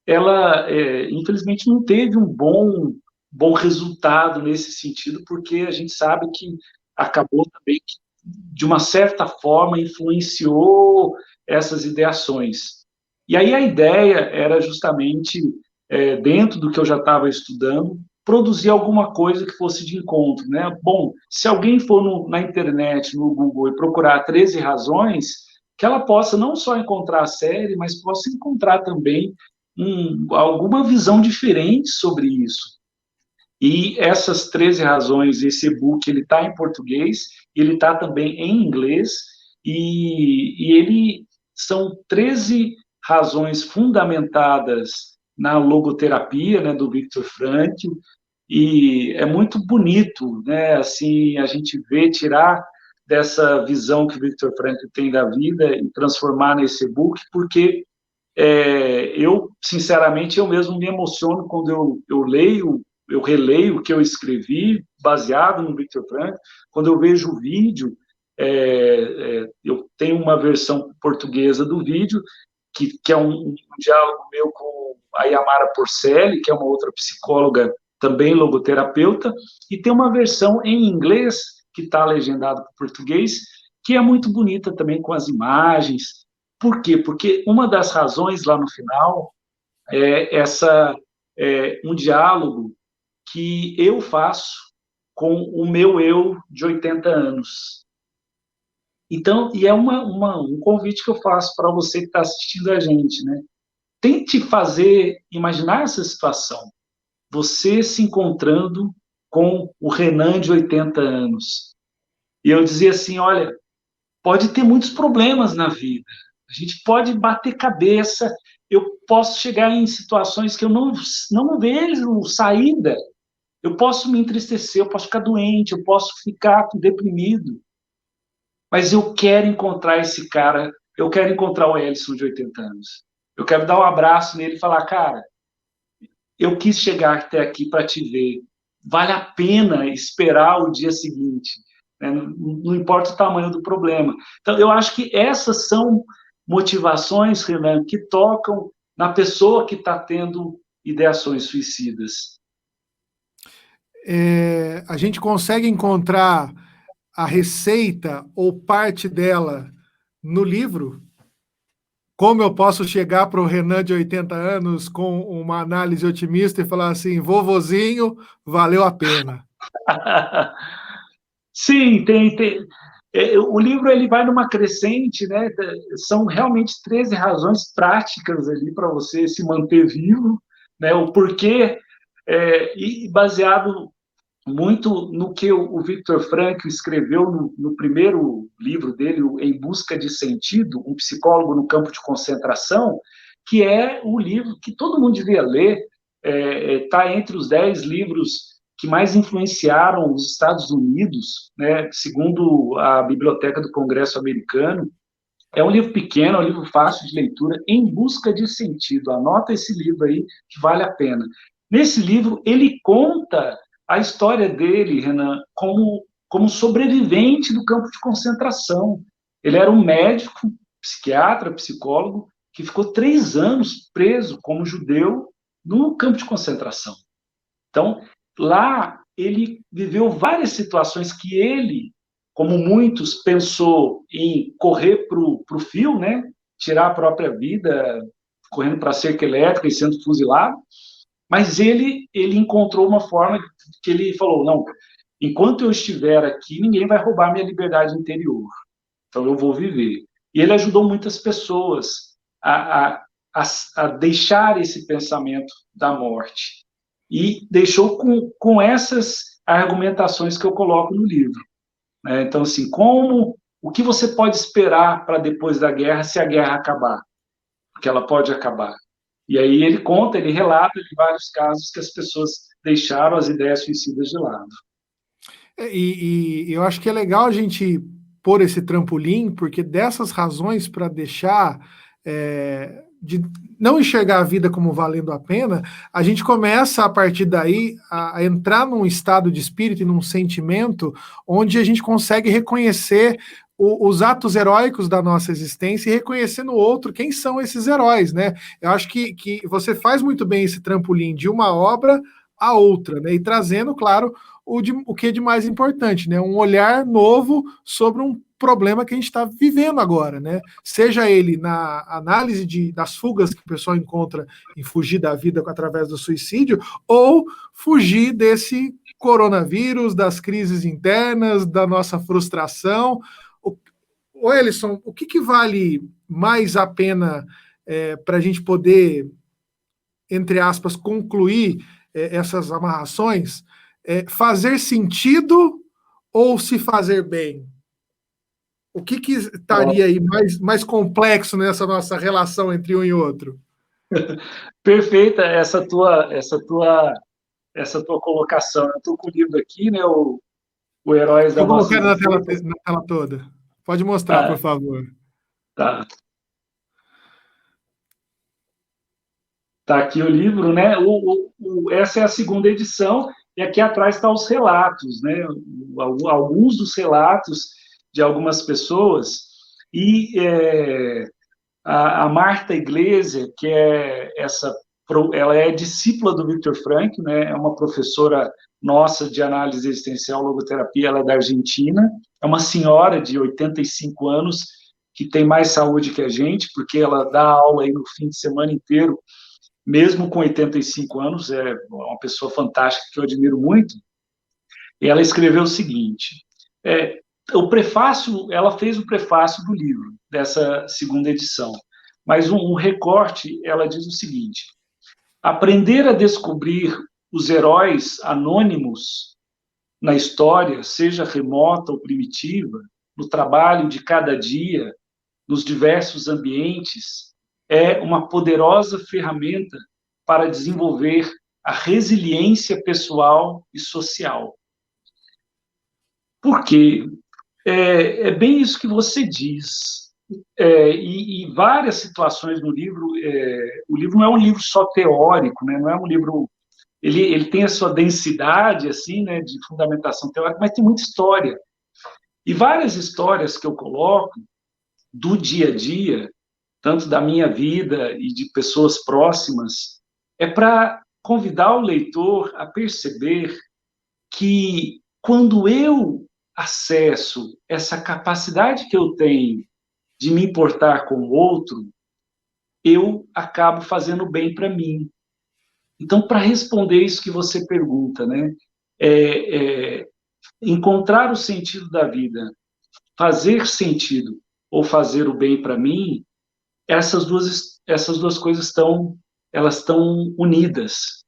ela, infelizmente, não teve um bom resultado nesse sentido, porque a gente sabe que acabou também, de uma certa forma, influenciou essas ideações. E aí a ideia era justamente, dentro do que eu já estava estudando, produzir alguma coisa que fosse de encontro, né? Bom, se alguém for na internet, no Google, e procurar 13 razões, que ela possa não só encontrar a série, mas possa encontrar também alguma visão diferente sobre isso. E essas 13 razões, esse e-book, ele está em português, ele está também em inglês, ele são 13 razões fundamentadas na logoterapia, né, do Viktor Frankl, e é muito bonito, né, assim, a gente vê, tirar dessa visão que o Viktor Frankl tem da vida e transformar nesse e-book, porque eu, sinceramente, eu mesmo me emociono quando eu leio, eu releio o que eu escrevi, baseado no Viktor Frankl, quando eu vejo o vídeo, eu tenho uma versão portuguesa do vídeo, que é um diálogo meu com a Yamara Porcelli, que é uma outra psicóloga, também logoterapeuta, e tem uma versão em inglês, que está legendado para o português, que é muito bonita também, com as imagens. Por quê? Porque uma das razões lá no final um diálogo que eu faço com o meu eu de 80 anos. Então, e é um convite que eu faço para você que está assistindo a gente, né? Tente imaginar essa situação, você se encontrando com o Renan de 80 anos. E eu dizia assim, olha, pode ter muitos problemas na vida, a gente pode bater cabeça, eu posso chegar em situações que eu não vejo saída, eu posso me entristecer, eu posso ficar doente, eu posso ficar deprimido, mas eu quero encontrar esse cara, eu quero encontrar o Ellison de 80 anos. Eu quero dar um abraço nele e falar, cara, eu quis chegar até aqui para te ver. Vale a pena esperar o dia seguinte, né? Não importa o tamanho do problema. Então, eu acho que essas são motivações, Renan, que tocam na pessoa que está tendo ideações suicidas. A gente consegue encontrar a receita ou parte dela no livro? Como eu posso chegar para o Renan de 80 anos com uma análise otimista e falar assim, vovozinho, valeu a pena? Sim, tem. O livro ele vai numa crescente, né? São realmente 13 razões práticas ali para você se manter vivo, né? O porquê, e baseado muito no que o Viktor Frankl escreveu no primeiro livro dele, Em Busca de Sentido, um psicólogo no campo de concentração, que é o livro que todo mundo devia ler, está entre os 10 livros que mais influenciaram os Estados Unidos, né, segundo a Biblioteca do Congresso Americano. É um livro pequeno, é um livro fácil de leitura, Em Busca de Sentido. Anota esse livro aí, que vale a pena. Nesse livro, ele conta a história dele, Renan, como sobrevivente do campo de concentração. Ele era um médico, psiquiatra, psicólogo, que ficou 3 anos preso como judeu no campo de concentração. Então, lá ele viveu várias situações que ele, como muitos, pensou em correr para o fio, né? Tirar a própria vida, correndo para a cerca elétrica e sendo fuzilado, mas ele encontrou uma forma que ele falou, não, enquanto eu estiver aqui, ninguém vai roubar minha liberdade interior, então eu vou viver. E ele ajudou muitas pessoas a deixar esse pensamento da morte. E deixou com essas argumentações que eu coloco no livro. Né? Então, assim, o que você pode esperar para depois da guerra, se a guerra acabar? Porque ela pode acabar. E aí ele conta, ele relata de vários casos que as pessoas deixaram as ideias suicidas de lado. E eu acho que é legal a gente pôr esse trampolim, porque dessas razões para deixar de não enxergar a vida como valendo a pena, a gente começa a partir daí a entrar num estado de espírito e num sentimento onde a gente consegue reconhecer os atos heróicos da nossa existência e reconhecer no outro quem são esses heróis, né? Eu acho que você faz muito bem esse trampolim de uma obra a outra, né? E trazendo, claro, o que é de mais importante, né? Um olhar novo sobre um problema que a gente está vivendo agora, né? Seja ele na análise das fugas que o pessoal encontra em fugir da vida através do suicídio, ou fugir desse coronavírus, das crises internas, da nossa frustração. O Elisson, o que vale mais a pena para a gente poder, entre aspas, concluir essas amarrações? Fazer sentido ou se fazer bem? O que estaria aí mais complexo nessa nossa relação entre um e outro? Perfeita essa tua colocação. Eu estou com o livro aqui, né? O Heróis da Estou Nossa colocando Existência. na tela toda. Pode mostrar, por favor. Tá. Tá aqui o livro, né? Essa é a segunda edição, e aqui atrás estão os relatos, né? Alguns dos relatos de algumas pessoas. E a Marta Iglesias, que ela é discípula do Viktor Frankl, né? É uma professora nossa de análise existencial, logoterapia, ela é da Argentina, é uma senhora de 85 anos, que tem mais saúde que a gente, porque ela dá aula aí no fim de semana inteiro, mesmo com 85 anos, é uma pessoa fantástica que eu admiro muito. E ela escreveu o seguinte, o prefácio, ela fez o prefácio do livro, dessa segunda edição, mas um recorte, ela diz o seguinte, aprender a descobrir os heróis anônimos na história, seja remota ou primitiva, no trabalho de cada dia, nos diversos ambientes, é uma poderosa ferramenta para desenvolver a resiliência pessoal e social. Por quê? É bem isso que você diz. E várias situações no livro, o livro não é um livro só teórico, né? Não é um livro... Ele tem a sua densidade, assim, né, de fundamentação teórica, mas tem muita história. E várias histórias que eu coloco do dia a dia, tanto da minha vida e de pessoas próximas, é para convidar o leitor a perceber que quando eu acesso essa capacidade que eu tenho de me importar com o outro, eu acabo fazendo bem para mim. Então, para responder isso que você pergunta, né, encontrar o sentido da vida, fazer sentido ou fazer o bem para mim, essas duas coisas elas estão unidas.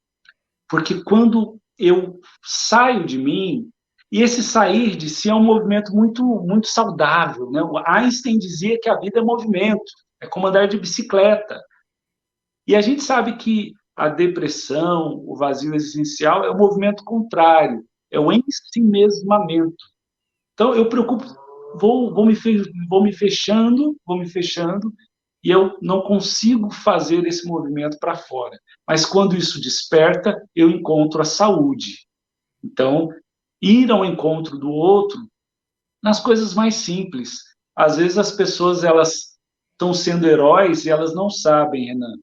Porque quando eu saio de mim, e esse sair de si é um movimento muito, muito saudável, né? O Einstein dizia que a vida é movimento, é como andar de bicicleta. E a gente sabe que a depressão, o vazio existencial, é o movimento contrário, é o ensimesmamento. Então, eu preocupo, vou me fechando, e eu não consigo fazer esse movimento para fora. Mas quando isso desperta, eu encontro a saúde. Então, ir ao encontro do outro nas coisas mais simples. Às vezes as pessoas elas estão sendo heróis e elas não sabem, Renan.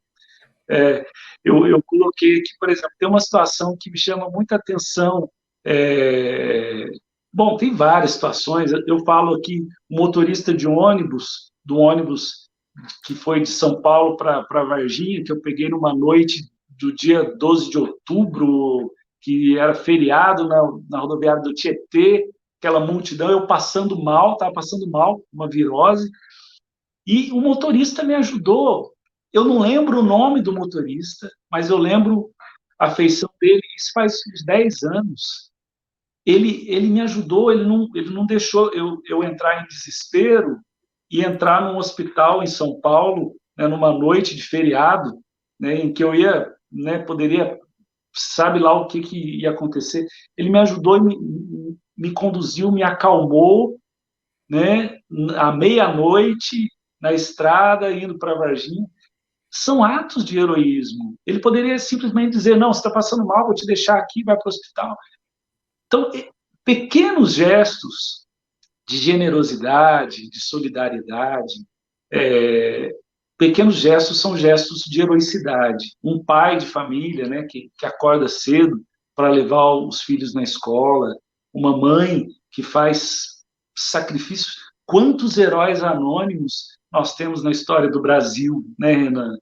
Eu coloquei aqui, por exemplo, tem uma situação que me chama muita atenção. Bom, tem várias situações. Eu falo aqui, um motorista de ônibus, do ônibus que foi de São Paulo para Varginha, que eu peguei numa noite do dia 12 de outubro, que era feriado na rodoviária do Tietê, aquela multidão, eu estava passando mal, uma virose, e o motorista me ajudou. Eu não lembro o nome do motorista, mas eu lembro a feição dele, isso faz uns 10 anos. Ele me ajudou, ele não deixou eu entrar em desespero e entrar num hospital em São Paulo, né, numa noite de feriado, né, em que eu ia, né, poderia, sabe lá o que ia acontecer. Ele me ajudou e me conduziu, me acalmou, né, à meia-noite, na estrada, indo para Varginha. São atos de heroísmo. Ele poderia simplesmente dizer, não, você está passando mal, vou te deixar aqui, vai para o hospital. Então, pequenos gestos de generosidade, de solidariedade, pequenos gestos são gestos de heroicidade. Um pai de família, né, que acorda cedo para levar os filhos na escola, uma mãe que faz sacrifícios. Quantos heróis anônimos nós temos na história do Brasil, né, Renan?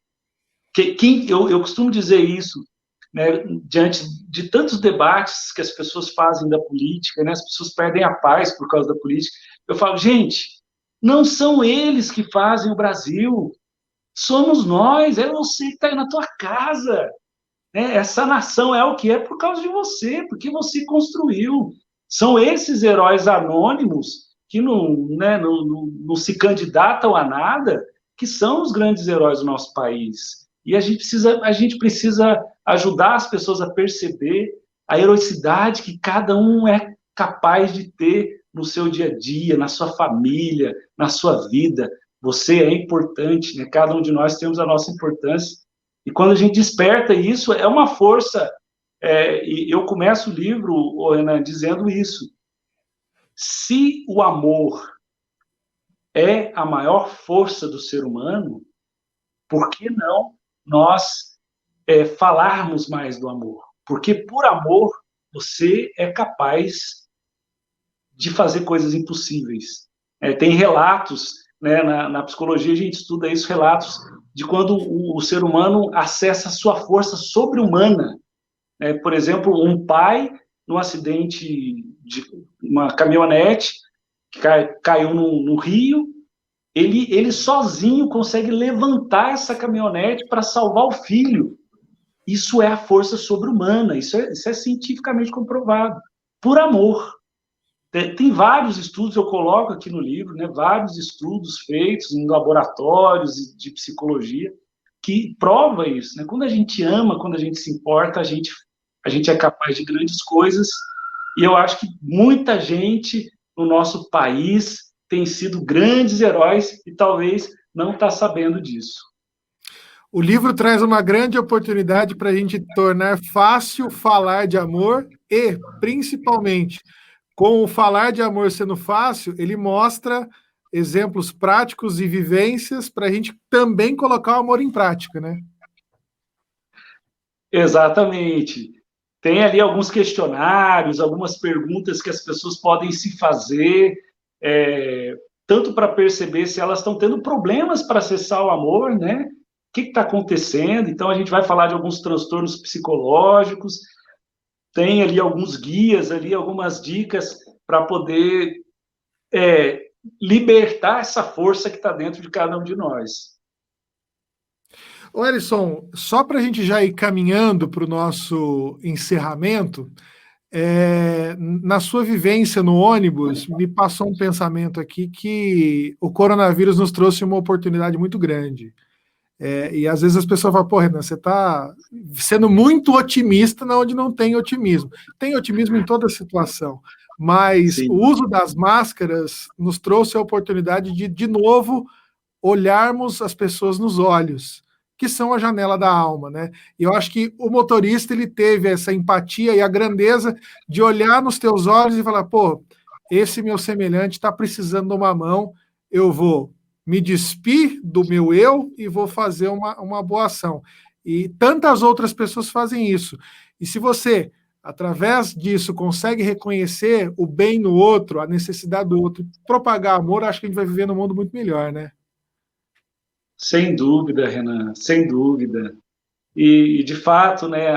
Eu costumo dizer isso, né, diante de tantos debates que as pessoas fazem da política, né, as pessoas perdem a paz por causa da política. Eu falo, gente, não são eles que fazem o Brasil, somos nós, é você que está aí na tua casa. Né? Essa nação é o que é por causa de você, porque você construiu. São esses heróis anônimos que não se candidatam a nada, que são os grandes heróis do nosso país. E a gente precisa ajudar as pessoas a perceber a heroicidade que cada um é capaz de ter no seu dia a dia, na sua família, na sua vida. Você é importante, né? Cada um de nós temos a nossa importância. E quando a gente desperta isso, é uma força. E eu começo o livro, Renan, dizendo isso. Se o amor é a maior força do ser humano, por que não nós falarmos mais do amor? Porque por amor você é capaz de fazer coisas impossíveis. Tem relatos, né, na psicologia a gente estuda isso, relatos de quando o ser humano acessa a sua força sobre-humana. Por exemplo, um pai, num acidente de uma caminhonete, que caiu no rio, ele sozinho consegue levantar essa caminhonete para salvar o filho. Isso é a força sobre-humana, isso é cientificamente comprovado, por amor. Tem vários estudos, eu coloco aqui no livro, né, vários estudos feitos em laboratórios de psicologia, que prova isso. Né? Quando a gente ama, quando a gente se importa, a gente é capaz de grandes coisas, e eu acho que muita gente no nosso país tem sido grandes heróis e talvez não está sabendo disso. O livro traz uma grande oportunidade para a gente tornar fácil falar de amor e, principalmente, com o falar de amor sendo fácil, ele mostra exemplos práticos e vivências para a gente também colocar o amor em prática, né? Exatamente. Tem ali alguns questionários, algumas perguntas que as pessoas podem se fazer, tanto para perceber se elas estão tendo problemas para acessar o amor, né? O que está acontecendo? Então, a gente vai falar de alguns transtornos psicológicos, tem ali alguns guias, ali algumas dicas para poder libertar essa força que está dentro de cada um de nós. Ô, Elisson, só para a gente já ir caminhando para o nosso encerramento, na sua vivência no ônibus, me passou um pensamento aqui que o coronavírus nos trouxe uma oportunidade muito grande. E às vezes as pessoas falam, pô, Renan, você está sendo muito otimista onde não tem otimismo. Tem otimismo em toda situação, mas Sim. o uso das máscaras nos trouxe a oportunidade de novo, olharmos as pessoas nos olhos, que são a janela da alma, né? E eu acho que o motorista, ele teve essa empatia e a grandeza de olhar nos teus olhos e falar, pô, esse meu semelhante está precisando de uma mão, eu vou me despir do meu eu e vou fazer uma boa ação. E tantas outras pessoas fazem isso. E se você, através disso, consegue reconhecer o bem no outro, a necessidade do outro, propagar amor, acho que a gente vai viver num mundo muito melhor, né? Sem dúvida, Renan, sem dúvida. E de fato, né,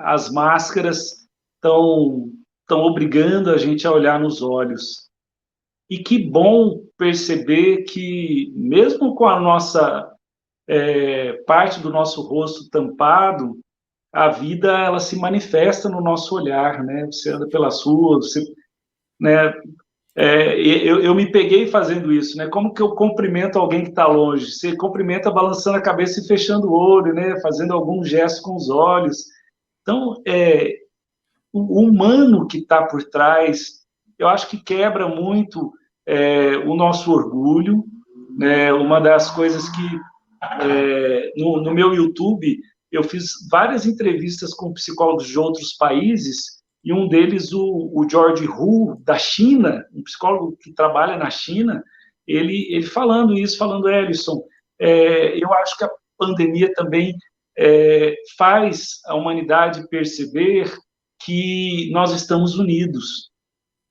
as máscaras estão obrigando a gente a olhar nos olhos. E que bom perceber que, mesmo com a nossa parte do nosso rosto tampado, a vida ela se manifesta no nosso olhar, né? Você anda pelas ruas, você, né? Eu me peguei fazendo isso, né? Como que eu cumprimento alguém que está longe? Você cumprimenta balançando a cabeça e fechando o olho, né? Fazendo algum gesto com os olhos. Então, o humano que está por trás, eu acho que quebra muito o nosso orgulho, né? Uma das coisas que no meu YouTube eu fiz várias entrevistas com psicólogos de outros países e um deles, o George Hu, da China, um psicólogo que trabalha na China, ele falando isso, falando, Ellison, eu acho que a pandemia também faz a humanidade perceber que nós estamos unidos,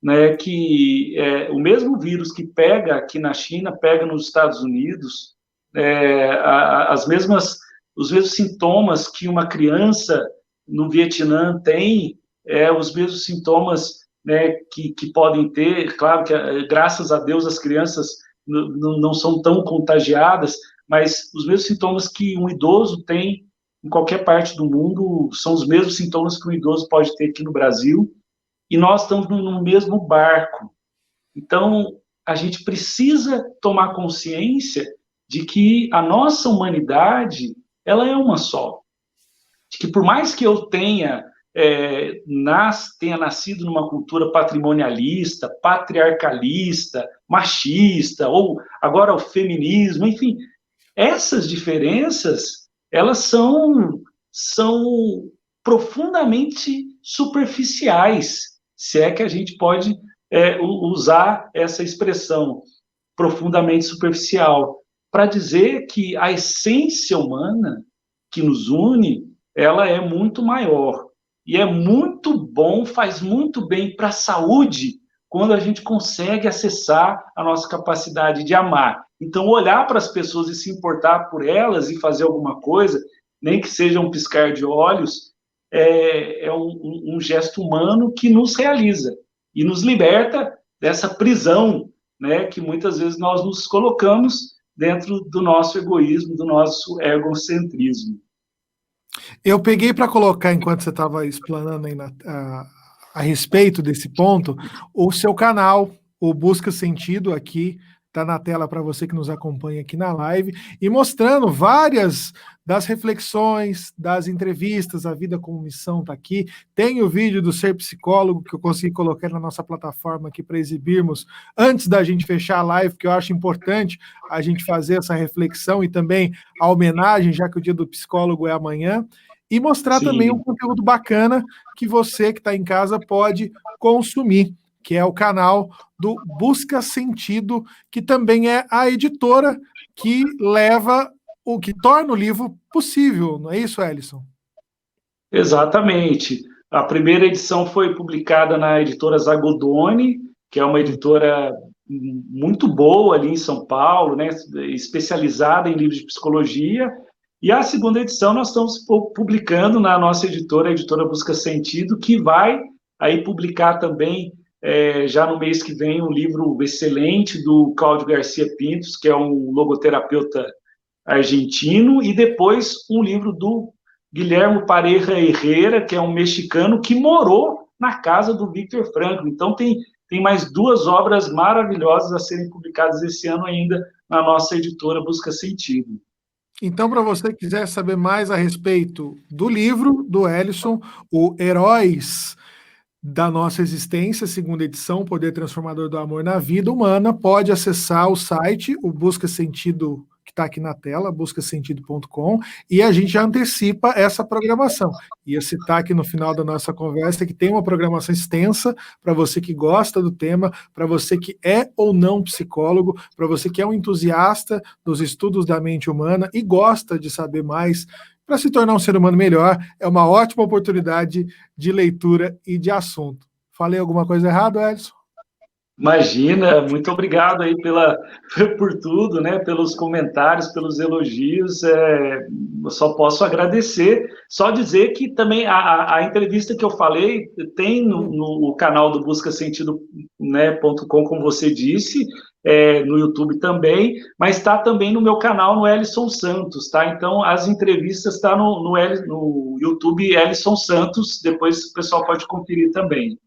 né? Que o mesmo vírus que pega aqui na China, pega nos Estados Unidos, os mesmos sintomas que uma criança no Vietnã tem, os mesmos sintomas, né, que podem ter. Claro que, graças a Deus, as crianças não são tão contagiadas, mas os mesmos sintomas que um idoso tem em qualquer parte do mundo são os mesmos sintomas que um idoso pode ter aqui no Brasil, e nós estamos no mesmo barco. Então, a gente precisa tomar consciência de que a nossa humanidade, ela é uma só. De que por mais que eu tenha nascido numa cultura patrimonialista, patriarcalista, machista, ou agora o feminismo, enfim, essas diferenças, elas são profundamente superficiais, se é que a gente pode usar essa expressão, profundamente superficial, para dizer que a essência humana que nos une, ela é muito maior. E é muito bom, faz muito bem para a saúde quando a gente consegue acessar a nossa capacidade de amar. Então, olhar para as pessoas e se importar por elas e fazer alguma coisa, nem que seja um piscar de olhos, é um gesto humano que nos realiza e nos liberta dessa prisão, né, que muitas vezes nós nos colocamos dentro do nosso egoísmo, do nosso egocentrismo. Eu peguei para colocar, enquanto você estava explanando aí a respeito desse ponto, o seu canal, o Busca Sentido, aqui está na tela para você que nos acompanha aqui na live, e mostrando várias das reflexões, das entrevistas, a vida como missão está aqui. Tem o vídeo do Ser Psicólogo, que eu consegui colocar na nossa plataforma aqui para exibirmos antes da gente fechar a live, que eu acho importante a gente fazer essa reflexão e também a homenagem, já que o dia do psicólogo é amanhã, e mostrar também um conteúdo bacana que você que está em casa pode consumir, que é o canal do Busca Sentido, que também é a editora que leva o que torna o livro possível, não é isso, Ellison? Exatamente. A primeira edição foi publicada na editora Zagodoni, que é uma editora muito boa ali em São Paulo, né, especializada em livros de psicologia. E a segunda edição nós estamos publicando na nossa editora, a editora Busca Sentido, que vai aí publicar também, já no mês que vem, um livro excelente do Cláudio Garcia Pintos, que é um logoterapeuta argentino, e depois um livro do Guilherme Pareja Herrera, que é um mexicano que morou na casa do Viktor Frankl. Então tem mais 2 obras maravilhosas a serem publicadas esse ano ainda na nossa editora Busca Sentido. Então, para você que quiser saber mais a respeito do livro do Ellison, o Heróis da Nossa Existência, segunda edição, Poder Transformador do Amor na Vida Humana, pode acessar o site, o Busca Sentido, que está aqui na tela, buscasentido.com, e a gente já antecipa essa programação. Ia citar aqui no final da nossa conversa que tem uma programação extensa para você que gosta do tema, para você que é ou não psicólogo, para você que é um entusiasta dos estudos da mente humana e gosta de saber mais para se tornar um ser humano melhor. É uma ótima oportunidade de leitura e de assunto. Falei alguma coisa errada, Edson? Imagina, muito obrigado aí por tudo, né? Pelos comentários, pelos elogios. Eu só posso agradecer. Só dizer que também a entrevista que eu falei tem no canal do Busca Sentido, né, .com, como você disse, no YouTube também, mas está também no meu canal no Ellison Santos, tá? Então as entrevistas estão no YouTube Ellison Santos. Depois o pessoal pode conferir também.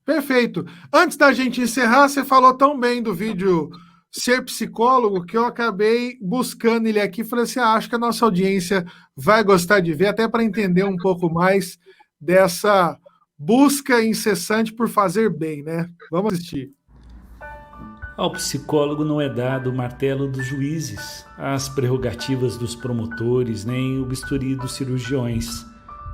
Perfeito. Antes da gente encerrar, você falou tão bem do vídeo Ser Psicólogo que eu acabei buscando ele aqui e falei assim, acho que a nossa audiência vai gostar de ver, até para entender um pouco mais dessa busca incessante por fazer bem, né? Vamos assistir. Ao psicólogo não é dado o martelo dos juízes, as prerrogativas dos promotores, nem o bisturi dos cirurgiões.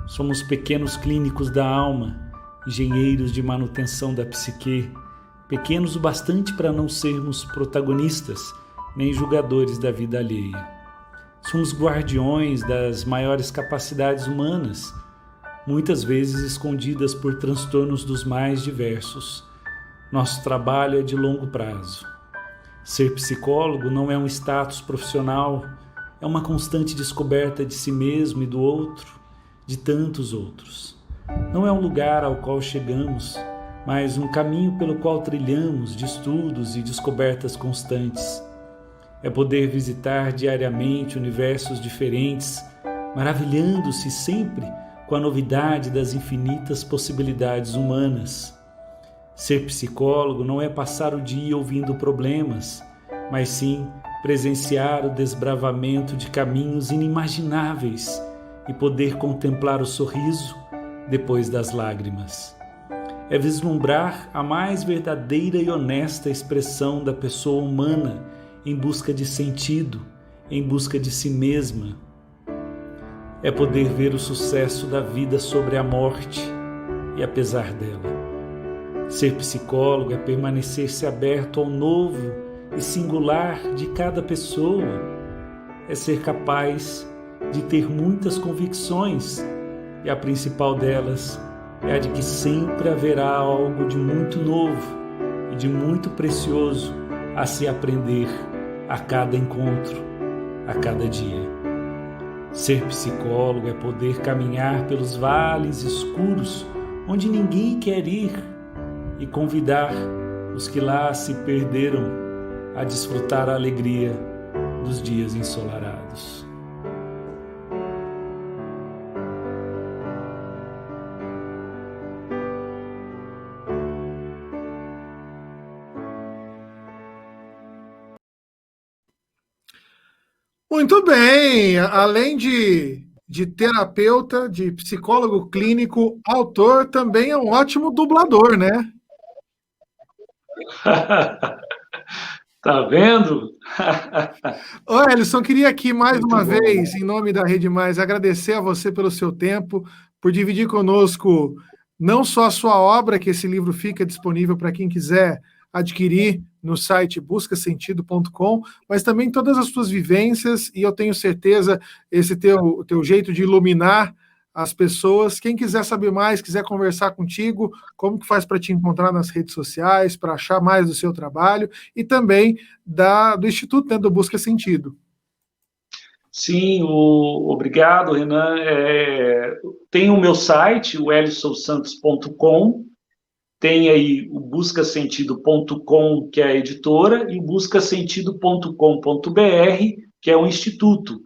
Somos pequenos clínicos da alma, engenheiros de manutenção da psique, pequenos o bastante para não sermos protagonistas, nem julgadores da vida alheia. Somos guardiões das maiores capacidades humanas, muitas vezes escondidas por transtornos dos mais diversos. Nosso trabalho é de longo prazo. Ser psicólogo não é um status profissional, é uma constante descoberta de si mesmo e do outro, de tantos outros. Não é um lugar ao qual chegamos, mas um caminho pelo qual trilhamos de estudos e descobertas constantes. É poder visitar diariamente universos diferentes, maravilhando-se sempre com a novidade das infinitas possibilidades humanas. Ser psicólogo não é passar o dia ouvindo problemas, mas sim presenciar o desbravamento de caminhos inimagináveis e poder contemplar o sorriso depois das lágrimas. É vislumbrar a mais verdadeira e honesta expressão da pessoa humana em busca de sentido, em busca de si mesma. É poder ver o sucesso da vida sobre a morte e apesar dela. Ser psicólogo é permanecer-se aberto ao novo e singular de cada pessoa. É ser capaz de ter muitas convicções e a principal delas é a de que sempre haverá algo de muito novo e de muito precioso a se aprender a cada encontro, a cada dia. Ser psicólogo é poder caminhar pelos vales escuros onde ninguém quer ir e convidar os que lá se perderam a desfrutar a alegria dos dias ensolarados. Muito bem. Além de terapeuta, de psicólogo clínico, autor, também é um ótimo dublador, né? Tá vendo? Ô, Ellison, queria aqui mais uma vez, em nome da Rede Mais, agradecer a você pelo seu tempo, por dividir conosco não só a sua obra, que esse livro fica disponível para quem quiser adquirir no site buscasentido.com, mas também todas as suas vivências, e eu tenho certeza esse teu jeito de iluminar as pessoas. Quem quiser saber mais, quiser conversar contigo, como que faz para te encontrar nas redes sociais, para achar mais do seu trabalho e também do Instituto, né, do Busca Sentido. Sim, obrigado, Renan. Tem o meu site, o ellisonsantos.com, tem aí o buscasentido.com, que é a editora, e o buscasentido.com.br, que é o instituto.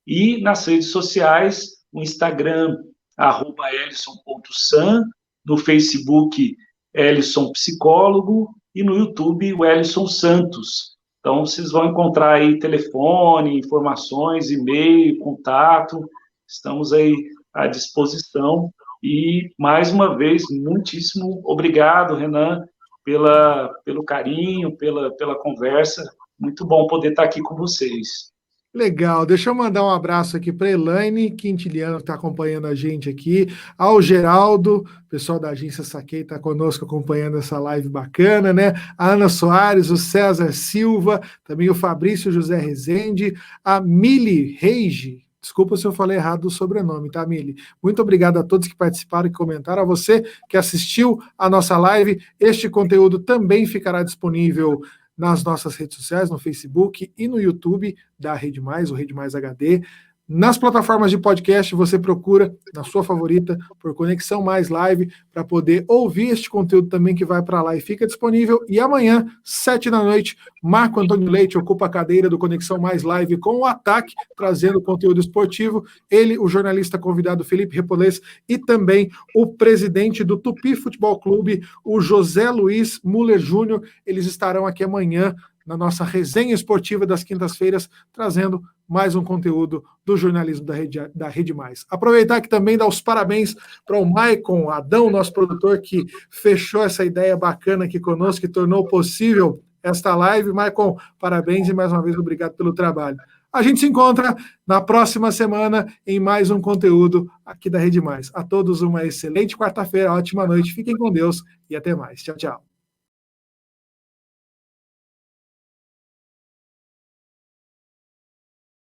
E nas redes sociais, o Instagram, @ellison.san, no Facebook, Ellison Psicólogo, e no YouTube, o Ellison Santos. Então, vocês vão encontrar aí telefone, informações, e-mail, contato, estamos aí à disposição. E, mais uma vez, muitíssimo obrigado, Renan, pelo carinho, pela conversa. Muito bom poder estar aqui com vocês. Legal, deixa eu mandar um abraço aqui para a Elaine Quintiliano, que está acompanhando a gente aqui, ao Geraldo, pessoal da agência Saquei está conosco acompanhando essa live bacana, né? A Ana Soares, o César Silva, também o Fabrício José Rezende, a Mili Reige. Desculpa se eu falei errado o sobrenome, tá, Mili? Muito obrigado a todos que participaram e comentaram, a você que assistiu a nossa live. Este conteúdo também ficará disponível nas nossas redes sociais, no Facebook e no YouTube da Rede Mais, o Rede Mais HD. Nas plataformas de podcast, você procura na sua favorita por Conexão Mais Live para poder ouvir este conteúdo também que vai para lá e fica disponível. E amanhã, 7h, Marco Antônio Leite ocupa a cadeira do Conexão Mais Live com o Ataque, trazendo conteúdo esportivo. Ele, o jornalista convidado Felipe Repolês e também o presidente do Tupi Futebol Clube, o José Luiz Muller Júnior. Eles estarão aqui amanhã na nossa resenha esportiva das quintas-feiras, trazendo mais um conteúdo do jornalismo da Rede Mais. Aproveitar aqui também dar os parabéns para o Maicon Adão, nosso produtor, que fechou essa ideia bacana aqui conosco, que tornou possível esta live. Maicon, parabéns e mais uma vez obrigado pelo trabalho. A gente se encontra na próxima semana em mais um conteúdo aqui da Rede Mais. A todos uma excelente quarta-feira, ótima noite, fiquem com Deus e até mais. Tchau, tchau.